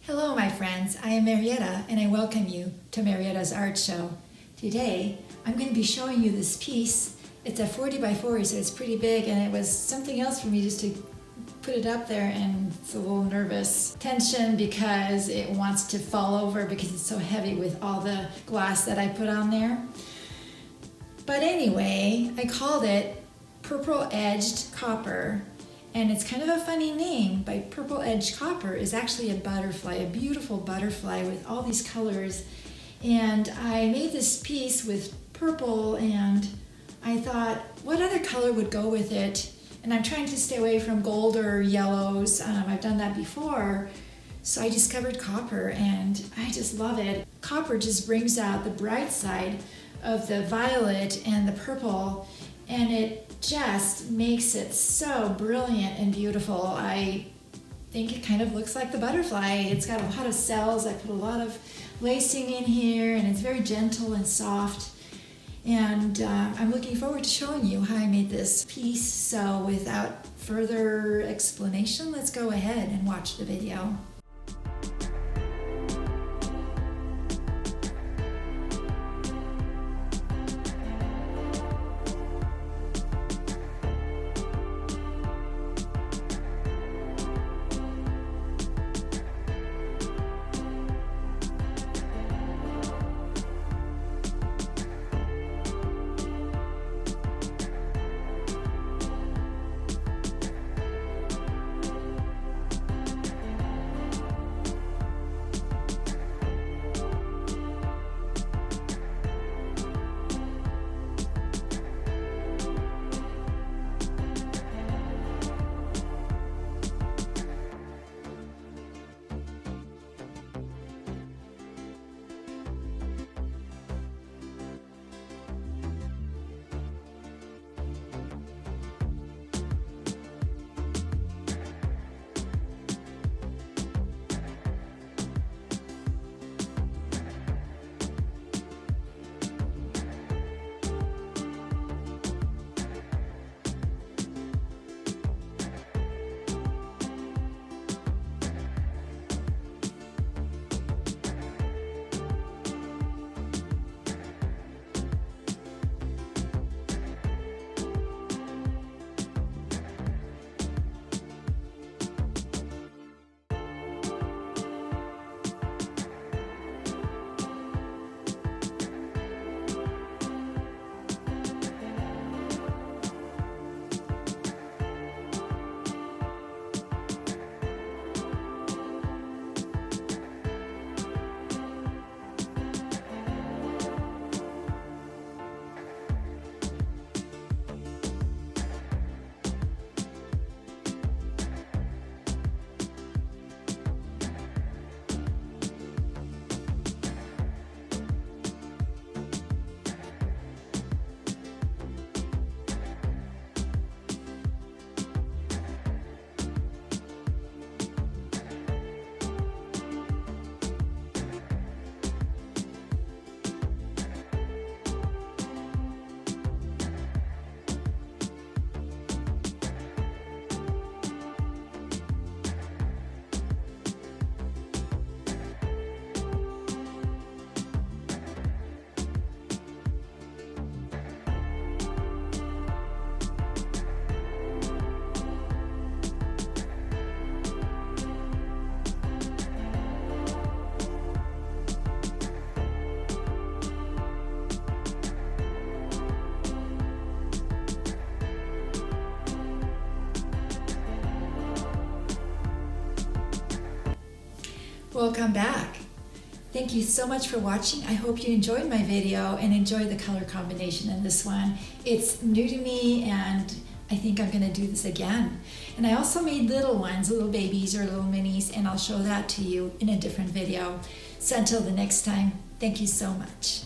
Hello my friends, I am Marietta and I welcome you to Marietta's Art Show. Today I'm going to be showing you this piece. It's a 40 by 40, so it's pretty big, and it was something else for me just to put it up there, and it's a little nervous tension because it wants to fall over because it's so heavy with all the glass that I put on there. But anyway, I called it Purple Edged Copper. And it's kind of a funny name. By Purple Edged Copper is actually a butterfly, a beautiful butterfly with all these colors. And I made this piece with purple, and I thought, what other color would go with it? And I'm trying to stay away from gold or yellows. I've done that before. So I discovered copper, and I just love it. Copper just brings out the bright side of the violet and the purple, and it just makes it so brilliant and beautiful. I think it kind of looks like the butterfly. It's got a lot of cells. I put a lot of lacing in here, and it's very gentle and soft. And I'm looking forward to showing you how I made this piece. So without further explanation, let's go ahead and watch the video. Welcome back. Thank you so much for watching. I hope you enjoyed my video and enjoyed the color combination in this one. It's new to me, and I think I'm going to do this again. And I also made little ones, little babies or little minis, and I'll show that to you in a different video. So until the next time, thank you so much.